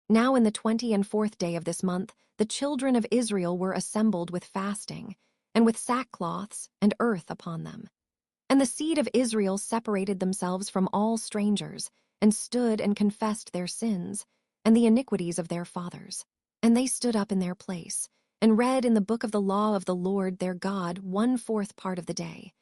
Now in the 24th day of this month, the children of Israel were assembled with fasting, and with sackcloths and earth upon them. And the seed of Israel separated themselves from all strangers, and stood and confessed their sins, and the iniquities of their fathers. And they stood up in their place, and read in the book of the law of the Lord their God 1/4 part of the day.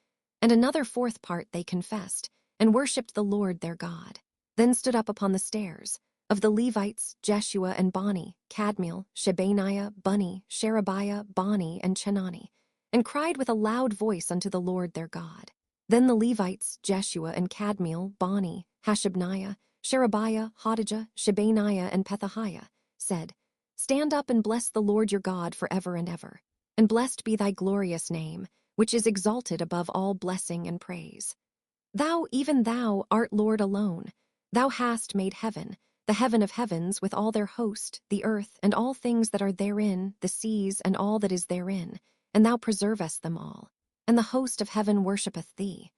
And another 4th part they confessed, and worshipped the Lord their God. Then stood up upon the stairs, of the Levites, Jeshua and Bani, Kadmiel, Shebaniah, Bunni, Sherebiah, Bani, and Chenani, and cried with a loud voice unto the Lord their God. Then the Levites, Jeshua and Kadmiel, Bani, Hashabniah, Sherebiah, Hodijah, Shebaniah, and Pethahiah, said, Stand up and bless the Lord your God forever and ever. And blessed be thy glorious name, which is exalted above all blessing and praise. Thou, even thou, art Lord alone. Thou hast made heaven, the heaven of heavens, with all their host, the earth, and all things that are therein, the seas, and all that is therein, and thou preservest them all. And the host of heaven worshippeth thee.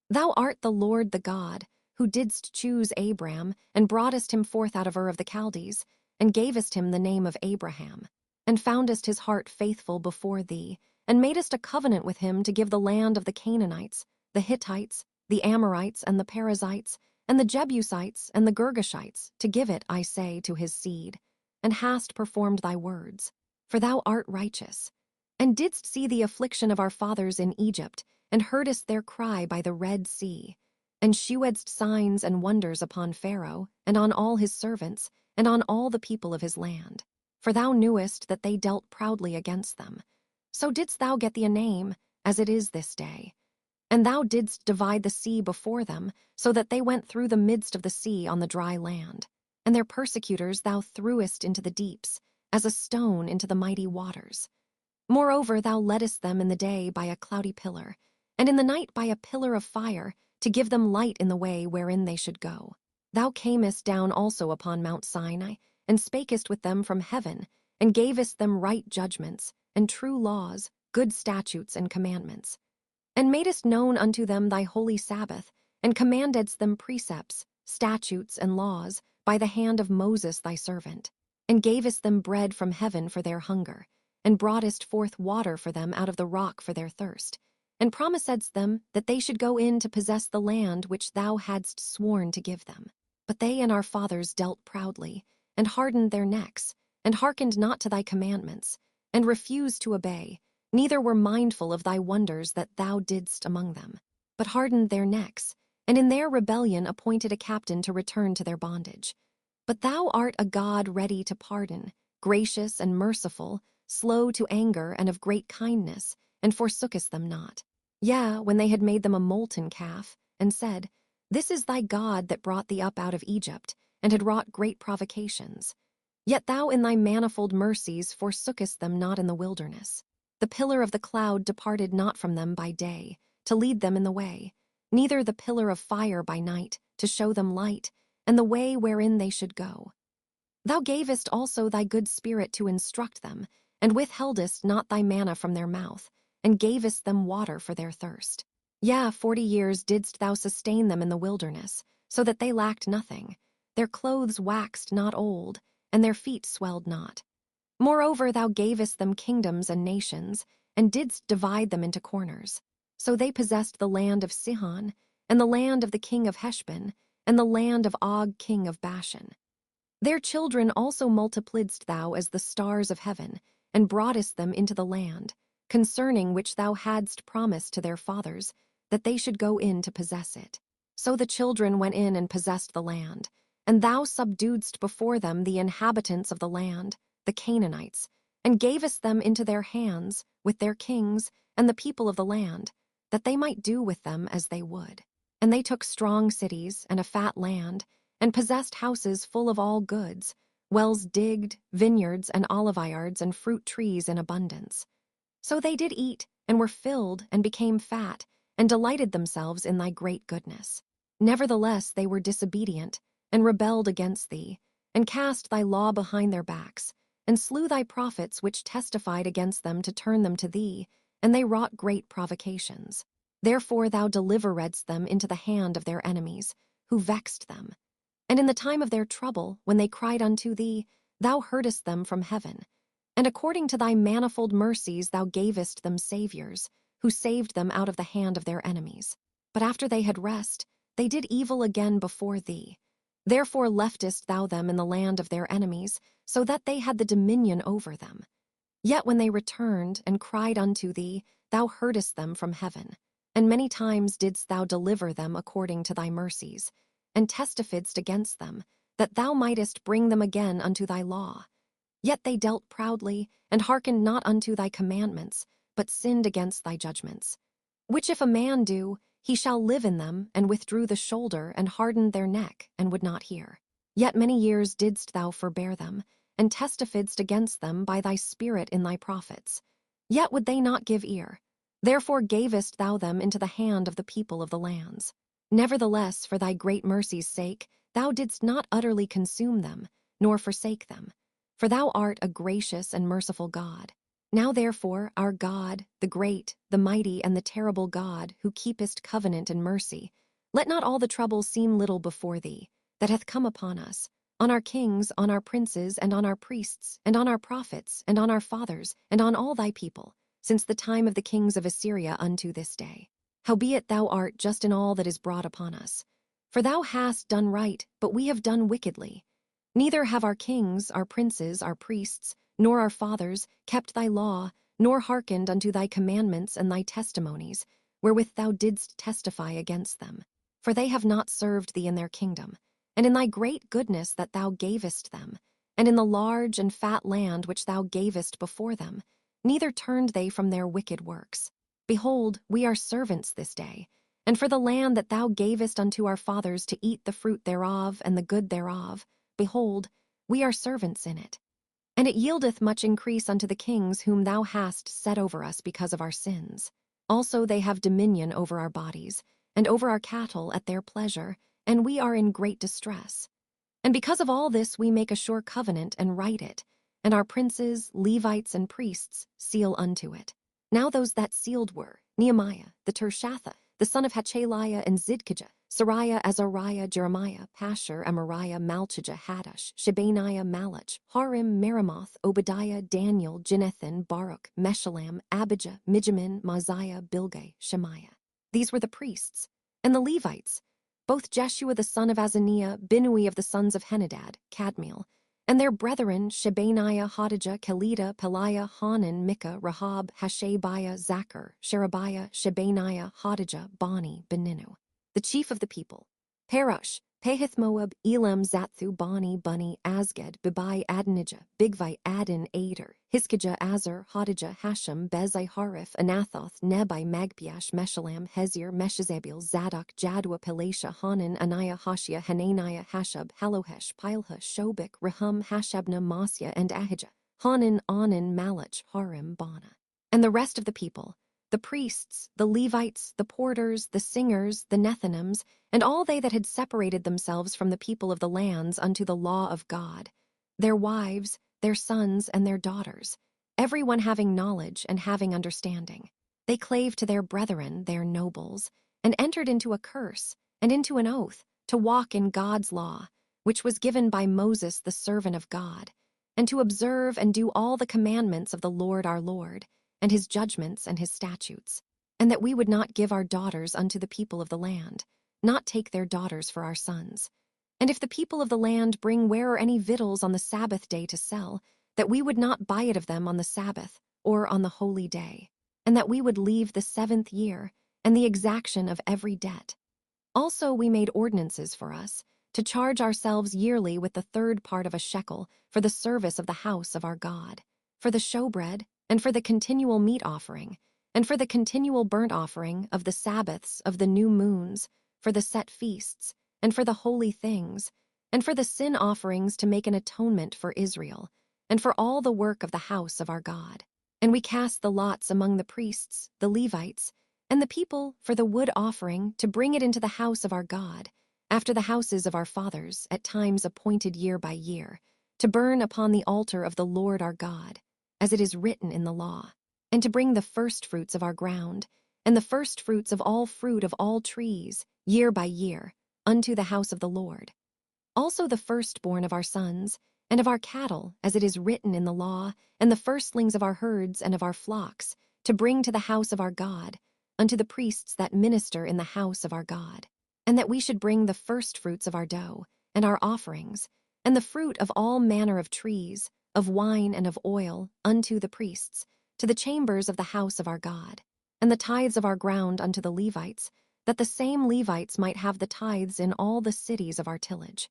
Thou art the Lord the God, who didst choose Abram, and broughtest him forth out of Ur of the Chaldees, and gavest him the name of Abraham, and foundest his heart faithful before thee, and madest a covenant with him to give the land of the Canaanites, the Hittites, the Amorites, and the Perizzites, and the Jebusites, and the Girgashites, to give it, I say, to his seed, and hast performed thy words. For thou art righteous, and didst see the affliction of our fathers in Egypt, and heardest their cry by the Red Sea, and shewedst signs and wonders upon Pharaoh, and on all his servants, and on all the people of his land. For thou knewest that they dealt proudly against them. So didst thou get thee a name, as it is this day. And thou didst divide the sea before them, so that they went through the midst of the sea on the dry land. And their persecutors thou threwest into the deeps, as a stone into the mighty waters. Moreover, thou leddest them in the day by a cloudy pillar, and in the night by a pillar of fire, to give them light in the way wherein they should go. Thou camest down also upon Mount Sinai, and spakest with them from heaven, and gavest them right judgments, and true laws, good statutes and commandments. And madest known unto them thy holy Sabbath, and commandedst them precepts, statutes, and laws, by the hand of Moses thy servant, and gavest them bread from heaven for their hunger, and broughtest forth water for them out of the rock for their thirst, and promisedst them that they should go in to possess the land which thou hadst sworn to give them. But they and our fathers dealt proudly, and hardened their necks, and hearkened not to thy commandments, and refused to obey, neither were mindful of thy wonders that thou didst among them, but hardened their necks, and in their rebellion appointed a captain to return to their bondage. But thou art a God ready to pardon, gracious and merciful, slow to anger and of great kindness, and forsookest them not. Yea, when they had made them a molten calf, and said, This is thy God that brought thee up out of Egypt, and had wrought great provocations. Yet thou in thy manifold mercies forsookest them not in the wilderness. The pillar of the cloud departed not from them by day, to lead them in the way, neither the pillar of fire by night, to show them light, and the way wherein they should go. Thou gavest also thy good spirit to instruct them, and withheldest not thy manna from their mouth, and gavest them water for their thirst. Yea, 40 years didst thou sustain them in the wilderness, so that they lacked nothing. Their clothes waxed not old, and their feet swelled not. Moreover, thou gavest them kingdoms and nations, and didst divide them into corners. So they possessed the land of Sihon, and the land of the king of Heshbon, and the land of Og king of Bashan. Their children also multipliedst thou as the stars of heaven, and broughtest them into the land, concerning which thou hadst promised to their fathers, that they should go in to possess it. So the children went in and possessed the land, and thou subduedst before them the inhabitants of the land, the Canaanites, and gavest them into their hands, with their kings, and the people of the land, that they might do with them as they would. And they took strong cities, and a fat land, and possessed houses full of all goods, wells digged, vineyards and oliveyards, and fruit trees in abundance. So they did eat, and were filled, and became fat, and delighted themselves in thy great goodness. Nevertheless they were disobedient, and rebelled against thee, and cast thy law behind their backs, and slew thy prophets which testified against them to turn them to thee, and they wrought great provocations. Therefore thou deliveredst them into the hand of their enemies, who vexed them. And in the time of their trouble, when they cried unto thee, thou heardest them from heaven. And according to thy manifold mercies thou gavest them saviors, who saved them out of the hand of their enemies. But after they had rest, they did evil again before thee. Therefore leftest thou them in the land of their enemies, so that they had the dominion over them. Yet when they returned and cried unto thee, thou heardest them from heaven. And many times didst thou deliver them according to thy mercies, and testifiedst against them, that thou mightest bring them again unto thy law. Yet they dealt proudly, and hearkened not unto thy commandments, but sinned against thy judgments. Which if a man do, he shall live in them, and withdrew the shoulder, and hardened their neck, and would not hear. Yet many years didst thou forbear them, and testifiedst against them by thy Spirit in thy prophets. Yet would they not give ear. Therefore gavest thou them into the hand of the people of the lands. Nevertheless, for thy great mercy's sake, thou didst not utterly consume them, nor forsake them. For thou art a gracious and merciful God. Now therefore, our God, the great, the mighty, and the terrible God, who keepest covenant and mercy, let not all the trouble seem little before thee, that hath come upon us, on our kings, on our princes, and on our priests, and on our prophets, and on our fathers, and on all thy people, since the time of the kings of Assyria unto this day. Howbeit thou art just in all that is brought upon us. For thou hast done right, but we have done wickedly. Neither have our kings, our princes, our priests, nor our fathers kept thy law, nor hearkened unto thy commandments and thy testimonies, wherewith thou didst testify against them. For they have not served thee in their kingdom, and in thy great goodness that thou gavest them, and in the large and fat land which thou gavest before them, neither turned they from their wicked works. Behold, we are servants this day, and for the land that thou gavest unto our fathers to eat the fruit thereof and the good thereof, behold, we are servants in it. And it yieldeth much increase unto the kings whom thou hast set over us because of our sins. Also they have dominion over our bodies, and over our cattle at their pleasure, and we are in great distress. And because of all this we make a sure covenant and write it, and our princes, Levites, and priests seal unto it. Now those that sealed were Nehemiah, the Tirshatha, the son of Hachaliah, and Zidkijah, Sariah, Azariah, Jeremiah, Pashur, Amariah, Malchijah, Haddash, Shebaniah, Malach, Harim, Meremoth, Obadiah, Daniel, Ginnathan, Baruch, Meshullam, Abijah, Mijamin, Mosiah, Bilgai, Shemaiah. These were the priests. And the Levites, both Jeshua the son of Azaniah, Binnui of the sons of Henadad, Kadmiel, and their brethren Shebaniah, Hodijah, Kelida, Peliah, Hanan, Micah, Rahab, Hashabiah, Zachar, Sherebiah, Shebaniah, Hodijah, Bani, Beninu. The chief of the people, Parosh, Pahith-Moab, Elam, Zathu, Bani, Bunni, Asgad, Bibai, Adonijah, Bigvai, Adin, Ader, Hiskijah, Azar, Hodijah, Hashem, Bezai, Hariph, Anathoth, Nebai, Magpiash, Meshullam, Hezir, Meshezabeel, Zadok, Jadua, Pelasha, Hanan, Aniah, Hoshea, Hananiah, Hashab, Halohesh, Pilha, Shobek, Rahum, Hashabna, Masya, and Ahijah, Hanan, Anan, Malach, Harim, Bana. And the rest of the people, the priests, the Levites, the porters, the singers, the Nethinims, and all they that had separated themselves from the people of the lands unto the law of God, their wives, their sons, and their daughters, every one having knowledge and having understanding. They clave to their brethren, their nobles, and entered into a curse and into an oath to walk in God's law, which was given by Moses the servant of God, and to observe and do all the commandments of the Lord our Lord, and his judgments and his statutes, and that we would not give our daughters unto the people of the land, not take their daughters for our sons. And if the people of the land bring ware or any victuals on the Sabbath day to sell, that we would not buy it of them on the Sabbath or on the holy day, and that we would leave the 7th year and the exaction of every debt. Also we made ordinances for us, to charge ourselves yearly with the 3rd part of a shekel for the service of the house of our God, for the showbread, and for the continual meat offering, and for the continual burnt offering of the Sabbaths of the new moons, for the set feasts, and for the holy things, and for the sin offerings to make an atonement for Israel, and for all the work of the house of our God. And we cast the lots among the priests, the Levites, and the people for the wood offering to bring it into the house of our God, after the houses of our fathers, at times appointed year by year, to burn upon the altar of the Lord our God, as it is written in the law, and to bring the firstfruits of our ground, and the firstfruits of all fruit of all trees, year by year, unto the house of the Lord. Also the firstborn of our sons, and of our cattle, as it is written in the law, and the firstlings of our herds and of our flocks, to bring to the house of our God, unto the priests that minister in the house of our God, and that we should bring the firstfruits of our dough, and our offerings, and the fruit of all manner of trees, of wine and of oil, unto the priests, to the chambers of the house of our God, and the tithes of our ground unto the Levites, that the same Levites might have the tithes in all the cities of our tillage.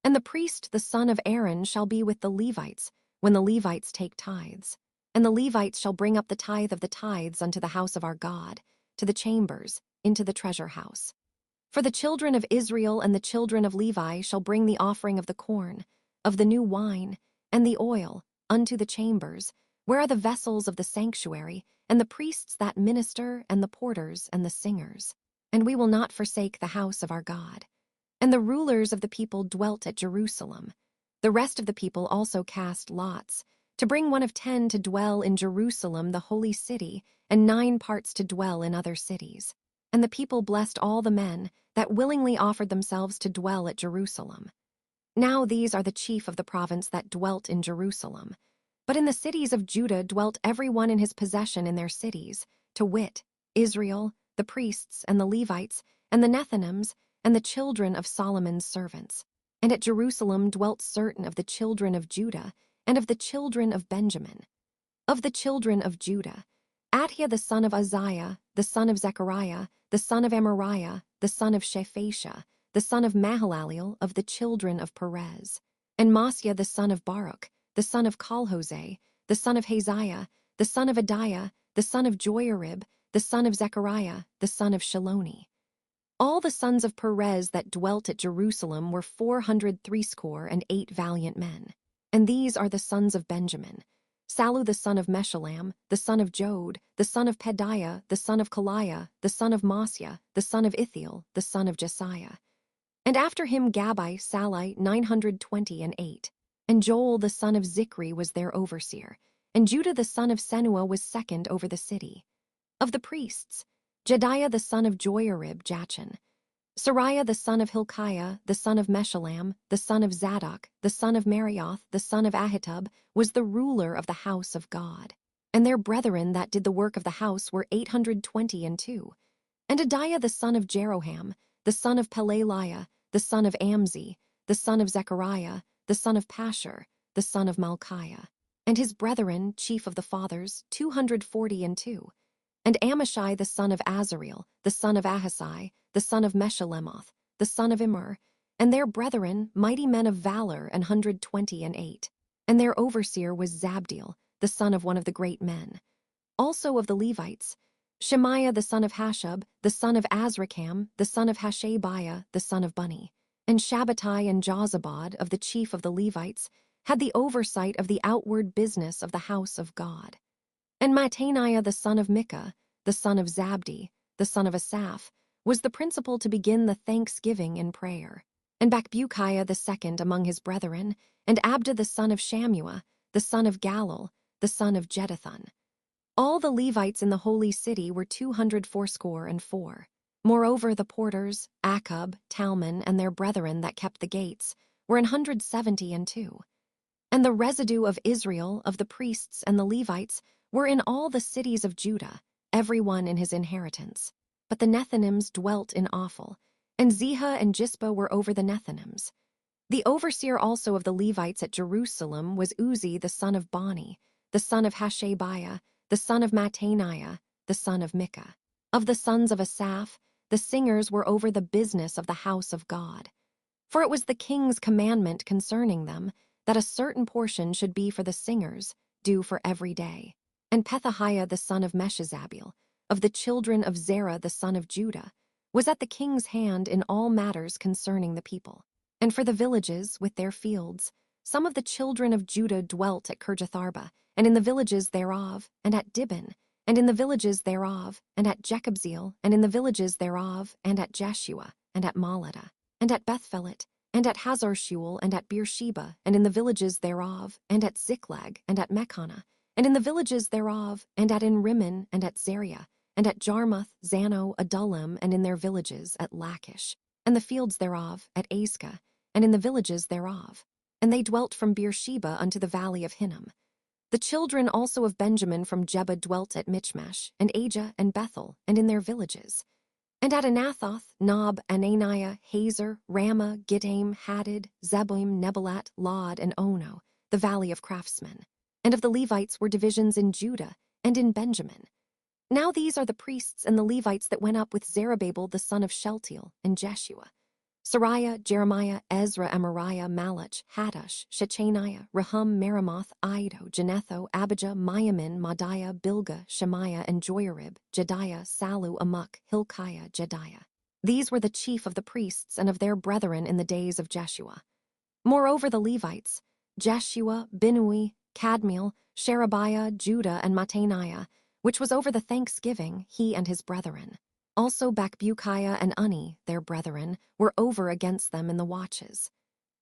And the priest the son of Aaron shall be with the Levites, when the Levites take tithes. And the Levites shall bring up the tithe of the tithes unto the house of our God, to the chambers, into the treasure house. For the children of Israel and the children of Levi shall bring the offering of the corn, of the new wine, and the oil, unto the chambers, where are the vessels of the sanctuary, and the priests that minister, and the porters, and the singers. And we will not forsake the house of our God. And the rulers of the people dwelt at Jerusalem. The rest of the people also cast lots, to bring 1 of 10 to dwell in Jerusalem the holy city, and 9 parts to dwell in other cities. And the people blessed all the men that willingly offered themselves to dwell at Jerusalem. Now these are the chief of the province that dwelt in Jerusalem. But in the cities of Judah dwelt every one in his possession in their cities, to wit, Israel, the priests, and the Levites, and the Nethinims, and the children of Solomon's servants. And at Jerusalem dwelt certain of the children of Judah, and of the children of Benjamin. Of the children of Judah, Athiah the son of Uzziah, the son of Zechariah, the son of Amariah, the son of Shephatiah, the son of Mahalaleel of the children of Perez, and Maaseiah the son of Baruch, the son of Calhose, the son of Haziah, the son of Adiah, the son of Joiarib, the son of Zechariah, the son of Shiloni. All the sons of Perez that dwelt at Jerusalem were 468 valiant men. And these are the sons of Benjamin: Sallu the son of Meshullam, the son of Jod, the son of Pedaiah, the son of Kaliah, the son of Maaseiah, the son of Ithiel, the son of Jesiah. And after him Gabbai, Sallai, 928. And Joel the son of Zichri was their overseer. And Judah the son of Senuah was second over the city. Of the priests, Jediah the son of Joiarib, Jachin; Sariah the son of Hilkiah, the son of Meshullam, the son of Zadok, the son of Marioth, the son of Ahitub, was the ruler of the house of God. And their brethren that did the work of the house were 822. And Adiah the son of Jeroham, the son of Pelaliah, the son of Amzi, the son of Zechariah, the son of Pashur, the son of Malchiah, and his brethren, chief of the fathers, 242. And Amashai the son of Azareel, the son of Ahisai, the son of Meshillemoth, the son of Immer, and their brethren, mighty men of valor, 128. And their overseer was Zabdiel, the son of one of the great men. Also of the Levites, Shemaiah the son of Hashub, the son of Azrikam, the son of Hashabiah, the son of Bunni, and Shabbatai and Jozabad of the chief of the Levites had the oversight of the outward business of the house of God. And Mattaniah the son of Micah, the son of Zabdi, the son of Asaph, was the principal to begin the thanksgiving in prayer. And Bakbukiah the second among his brethren, and Abda the son of Shammua, the son of Galal, the son of Jeduthun. All the Levites in the holy city were 284. Moreover, the porters, Akub, Talmon, and their brethren that kept the gates, were 172. And the residue of Israel, of the priests and the Levites, were in all the cities of Judah, every one in his inheritance. But the Nethinims dwelt in Ophel, and Zihah and Jispa were over the Nethinims. The overseer also of the Levites at Jerusalem was Uzzi the son of Bani, the son of Hashabiah, the son of Mattaniah, the son of Micah. Of the sons of Asaph, the singers were over the business of the house of God. For it was the king's commandment concerning them, that a certain portion should be for the singers, due for every day. And Pethahiah the son of Meshezabeel, of the children of Zerah the son of Judah, was at the king's hand in all matters concerning the people. And for the villages with their fields, some of the children of Judah dwelt at Kirjatharba, and in the villages thereof, and at Dibon, and in the villages thereof, and at Jekabzeel, and in the villages thereof, and at Jeshua, and at Maladah, and at Bethphelet, and at Hazar-shual, and at Beersheba, and in the villages thereof, and at Ziklag, and at Mechana, and in the villages thereof, and at Enrimmon, and at Zariah, and at Jarmuth, Zano, Adullam, and in their villages at Lachish, and the fields thereof, at Azekah, and in the villages thereof. And they dwelt from Beersheba unto the valley of Hinnom. The children also of Benjamin from Jeba dwelt at Michmash, and Ajah, and Bethel, and in their villages. And at Anathoth, Nob, Ananiah, Hazer, Ramah, Gittaim, Hadid, Zeboim, Nebalat, Lod, and Ono, the valley of craftsmen. And of the Levites were divisions in Judah and in Benjamin. Now these are the priests and the Levites that went up with Zerubbabel the son of Shealtiel, and Jeshua: Sariah, Jeremiah, Ezra, Amariah, Malach, Hattush, Shechaniah, Rahum, Meremoth, Iddo, Genetho, Abijah, Miamin, Madiah, Bilgah, Shemaiah, and Joiarib, Jediah, Sallu, Amok, Hilkiah, Jediah. These were the chief of the priests and of their brethren in the days of Jeshua. Moreover the Levites, Jeshua, Binnui, Kadmiel, Sherebiah, Judah, and Mattaniah, which was over the thanksgiving, he and his brethren. Also Bakbukiah and Unni, their brethren, were over against them in the watches.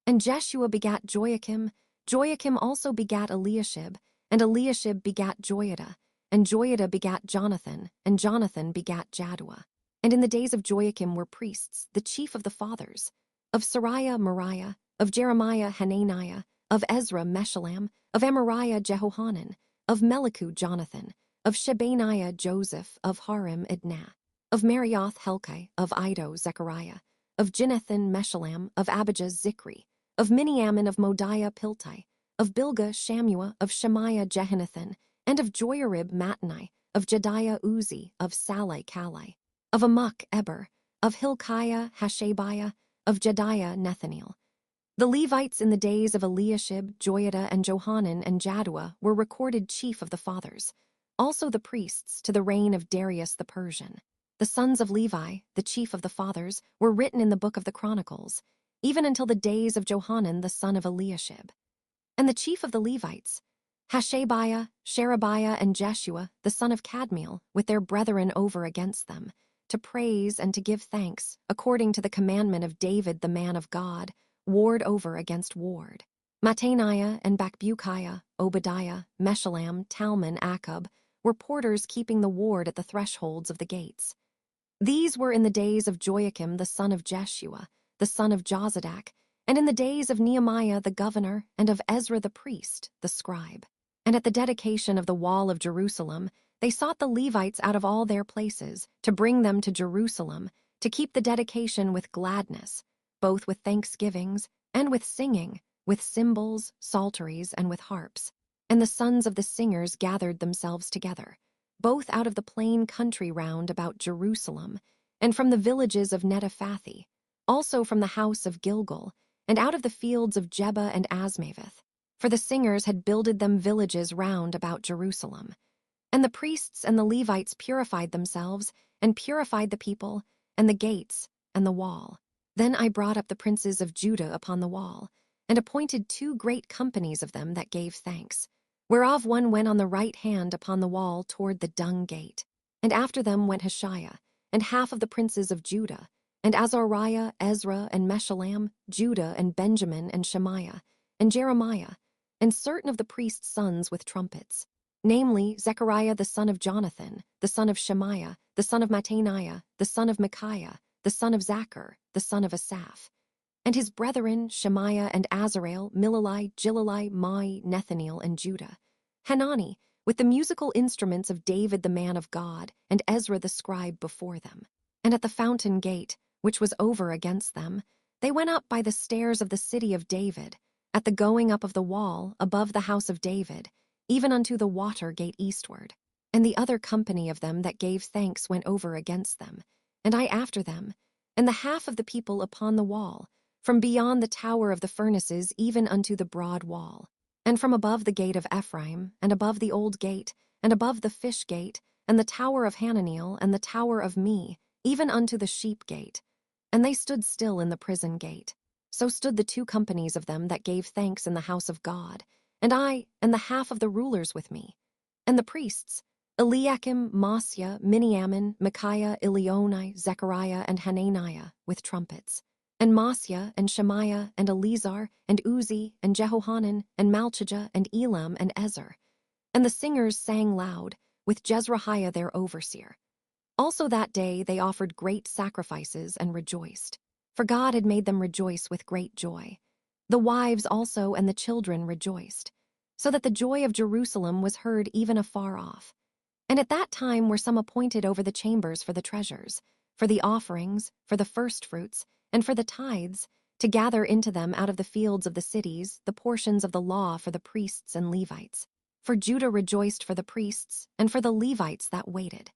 And Jeshua begat Joachim, Joachim also begat Eliashib, and Eliashib begat Joiada, and Joiada begat Jonathan, and Jonathan begat Jaddua. And in the days of Joachim were priests, the chief of the fathers, of Sariah Moriah, of Jeremiah Hananiah, of Ezra Meshullam, of Amariah Jehohanan, of Melichu Jonathan, of Shebaniah Joseph, of Harim Idnah, of Marioth Helkai, of Iddo Zechariah, of Ginnathan Meshullam, of Abijah Zikri, of Miniamin of Modiah Piltai, of Bilgah Shammua, of Shemaiah Jehanathan, and of Joiarib Mattani, of Jediah Uzi, of Salai Kalai, of Amok Eber, of Hilkiah Hashabiah, of Jediah Nethaniel. The Levites in the days of Eliashib, Joiada, and Johanan, and Jaddua were recorded chief of the fathers, also the priests to the reign of Darius the Persian. The sons of Levi, the chief of the fathers, were written in the book of the Chronicles, even until the days of Johanan the son of Eliashib. And the chief of the Levites, Hashabiah, Sherebiah, and Jeshua, the son of Kadmiel, with their brethren over against them, to praise and to give thanks, according to the commandment of David the man of God, ward over against ward. Mattaniah and Bakbukiah, Obadiah, Meshullam, Talmon, Akub, were porters keeping the ward at the thresholds of the gates. These were in the days of Joachim the son of Jeshua, the son of Jozadak, and in the days of Nehemiah the governor, and of Ezra the priest, the scribe. And at the dedication of the wall of Jerusalem, they sought the Levites out of all their places, to bring them to Jerusalem, to keep the dedication with gladness, both with thanksgivings, and with singing, with cymbals, psalteries, and with harps. And the sons of the singers gathered themselves together, both out of the plain country round about Jerusalem, and from the villages of Netophathi, also from the house of Gilgal, and out of the fields of Jeba and Asmaveth, for the singers had builded them villages round about Jerusalem. And the priests and the Levites purified themselves, and purified the people, and the gates, and the wall. Then I brought up the princes of Judah upon the wall, and appointed 2 great companies of them that gave thanks, whereof one went on the right hand upon the wall toward the dung gate. And after them went Hashiah, and half of the princes of Judah, and Azariah, Ezra, and Meshullam, Judah, and Benjamin, and Shemaiah, and Jeremiah, and certain of the priests' sons with trumpets, namely Zechariah the son of Jonathan, the son of Shemaiah, the son of Mattaniah, the son of Micaiah, the son of Zachar, the son of Asaph, and his brethren Shemaiah and Azarel, Milalai, Gilalai, Mai, Nethaniel, and Judah, Hanani, with the musical instruments of David the man of God, and Ezra the scribe before them. And at the fountain gate, which was over against them, they went up by the stairs of the city of David, at the going up of the wall above the house of David, even unto the water gate eastward. And the other company of them that gave thanks went over against them, and I after them, and the half of the people upon the wall, from beyond the tower of the furnaces even unto the broad wall, and from above the gate of Ephraim, and above the old gate, and above the fish gate, and the tower of Hananiel, and the tower of Me, even unto the sheep gate. And they stood still in the prison gate. So stood the 2 companies of them that gave thanks in the house of God, and I, and the half of the rulers with me. And the priests, Eliakim, Maaseiah, Miniamin, Micaiah, Elionai, Zechariah, and Hananiah, with trumpets. And Maaseiah, and Shemaiah, and Eleazar, and Uzi, and Jehohanan, and Malchijah, and Elam, and Ezer. And the singers sang loud, with Jezrahiah their overseer. Also that day they offered great sacrifices and rejoiced. for God had made them rejoice with great joy. The wives also and the children rejoiced, so that the joy of Jerusalem was heard even afar off. And at that time were some appointed over the chambers for the treasures, for the offerings, for the firstfruits, and for the tithes, to gather into them out of the fields of the cities the portions of the law for the priests and Levites. For Judah rejoiced for the priests, and for the Levites that waited.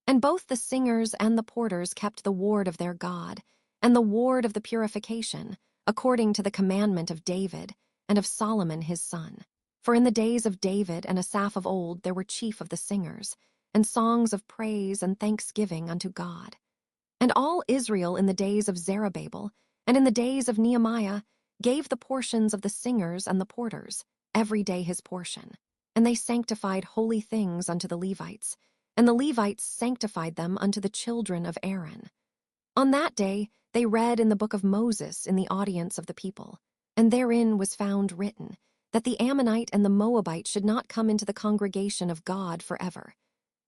And both the singers and the porters kept the ward of their God, and the ward of the purification, according to the commandment of David, and of Solomon his son. For in the days of David and Asaph of old there were chief of the singers, and songs of praise and thanksgiving unto God. And all Israel in the days of Zerubbabel, and in the days of Nehemiah, gave the portions of the singers and the porters, every day his portion. And they sanctified holy things unto the Levites, and the Levites sanctified them unto the children of Aaron. On that day they read in the book of Moses in the audience of the people, and therein was found written, that the Ammonite and the Moabite should not come into the congregation of God forever,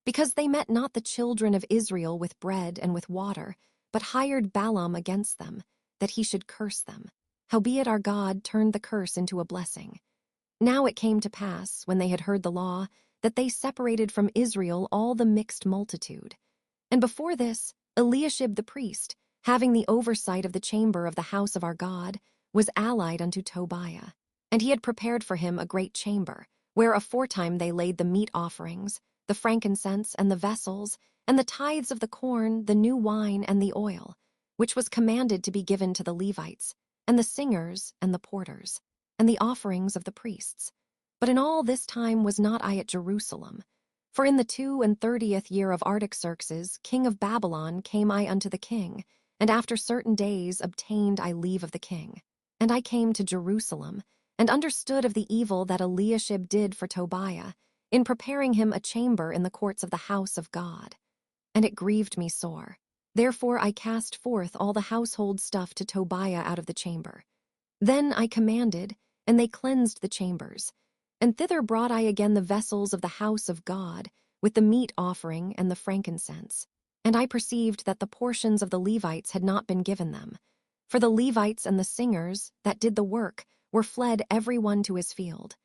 because they met not the children of Israel with bread and with water, but hired Balaam against them, that he should curse them. Howbeit our God turned the curse into a blessing. Now it came to pass, when they had heard the law, that they separated from Israel all the mixed multitude. And before this, Eliashib the priest, having the oversight of the chamber of the house of our God, was allied unto Tobiah. And he had prepared for him a great chamber, where aforetime they laid the meat offerings, the frankincense and the vessels, and the tithes of the corn, the new wine, and the oil, which was commanded to be given to the Levites, and the singers, and the porters, and the offerings of the priests. But in all this time was not I at Jerusalem. For in the 32nd year of Artaxerxes, king of Babylon, came I unto the king, and after certain days obtained I leave of the king. And I came to Jerusalem, and understood of the evil that Eliashib did for Tobiah, in preparing him a chamber in the courts of the house of God. And it grieved me sore. Therefore I cast forth all the household stuff to Tobiah out of the chamber. Then I commanded, and they cleansed the chambers. And thither brought I again the vessels of the house of God, with the meat offering and the frankincense. And I perceived that the portions of the Levites had not been given them. For the Levites and the singers, that did the work, were fled every one to his field.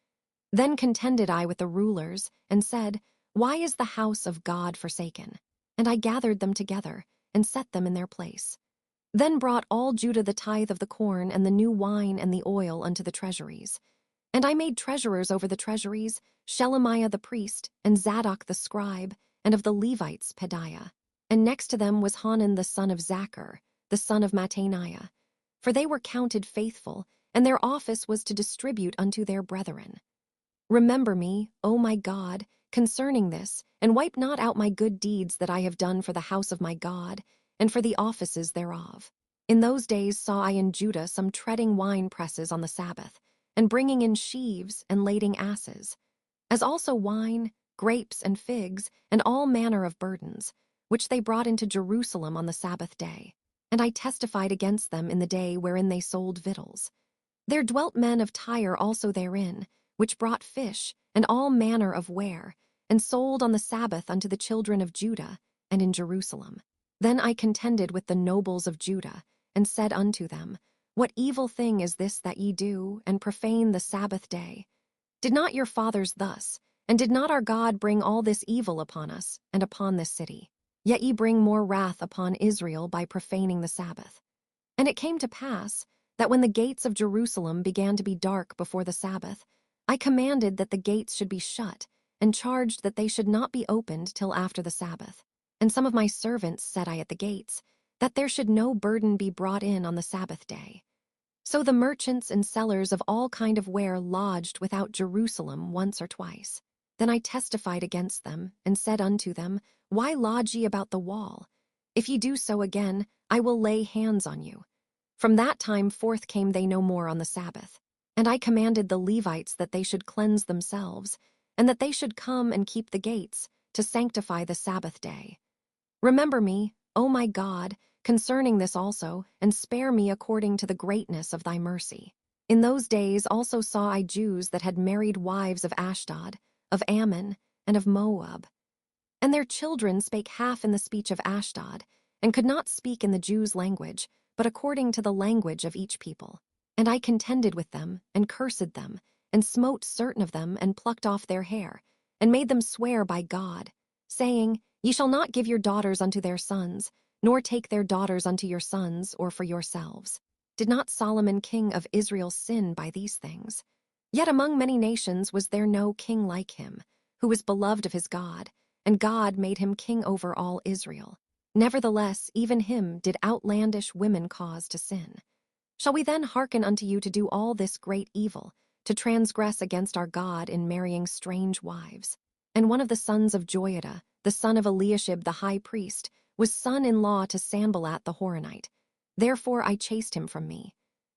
Then contended I with the rulers, and said, Why is the house of God forsaken? And I gathered them together, and set them in their place. Then brought all Judah the tithe of the corn, and the new wine, and the oil unto the treasuries. And I made treasurers over the treasuries, Shelemiah the priest, and Zadok the scribe, and of the Levites Pedaiah. And next to them was Hanan the son of Zachar, the son of Mattaniah. For they were counted faithful, and their office was to distribute unto their brethren. Remember me, O my God, concerning this, and wipe not out my good deeds that I have done for the house of my God, and for the offices thereof. In those days saw I in Judah some treading wine presses on the Sabbath, and bringing in sheaves, and lading asses, as also wine, grapes, and figs, and all manner of burdens, which they brought into Jerusalem on the Sabbath day. And I testified against them in the day wherein they sold victuals. There dwelt men of Tyre also therein, which brought fish, and all manner of ware, and sold on the Sabbath unto the children of Judah, and in Jerusalem. Then I contended with the nobles of Judah, and said unto them, What evil thing is this that ye do, and profane the Sabbath day? Did not your fathers thus, and did not our God bring all this evil upon us, and upon this city? Yet ye bring more wrath upon Israel by profaning the Sabbath. And it came to pass, that when the gates of Jerusalem began to be dark before the Sabbath, I commanded that the gates should be shut, and charged that they should not be opened till after the Sabbath. And some of my servants set I at the gates, that there should no burden be brought in on the Sabbath day. So the merchants and sellers of all kind of ware lodged without Jerusalem once or twice. Then I testified against them, and said unto them, Why lodge ye about the wall? If ye do so again, I will lay hands on you. From that time forth came they no more on the Sabbath. And I commanded the Levites that they should cleanse themselves, and that they should come and keep the gates, to sanctify the Sabbath day. Remember me, O my God, concerning this also, and spare me according to the greatness of thy mercy. In those days also saw I Jews that had married wives of Ashdod, of Ammon, and of Moab. And their children spake half in the speech of Ashdod, and could not speak in the Jews' language, but according to the language of each people. And I contended with them, and cursed them, and smote certain of them, and plucked off their hair, and made them swear by God, saying, Ye shall not give your daughters unto their sons, nor take their daughters unto your sons, or for yourselves. Did not Solomon king of Israel sin by these things? Yet among many nations was there no king like him, who was beloved of his God, and God made him king over all Israel. Nevertheless, even him did outlandish women cause to sin. Shall we then hearken unto you to do all this great evil, to transgress against our God in marrying strange wives? And one of the sons of Joiada, the son of Eliashib the high priest, was son-in-law to Sanballat the Horonite. Therefore I chased him from me.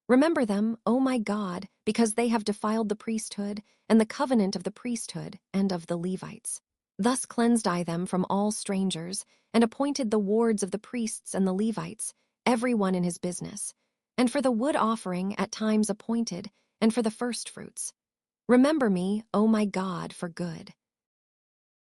Remember them, O my God, because they have defiled the priesthood, and the covenant of the priesthood, and of the Levites. Thus cleansed I them from all strangers, and appointed the wards of the priests and the Levites, every one in his business, and for the wood offering at times appointed, and for the firstfruits. Remember me, O my God, for good,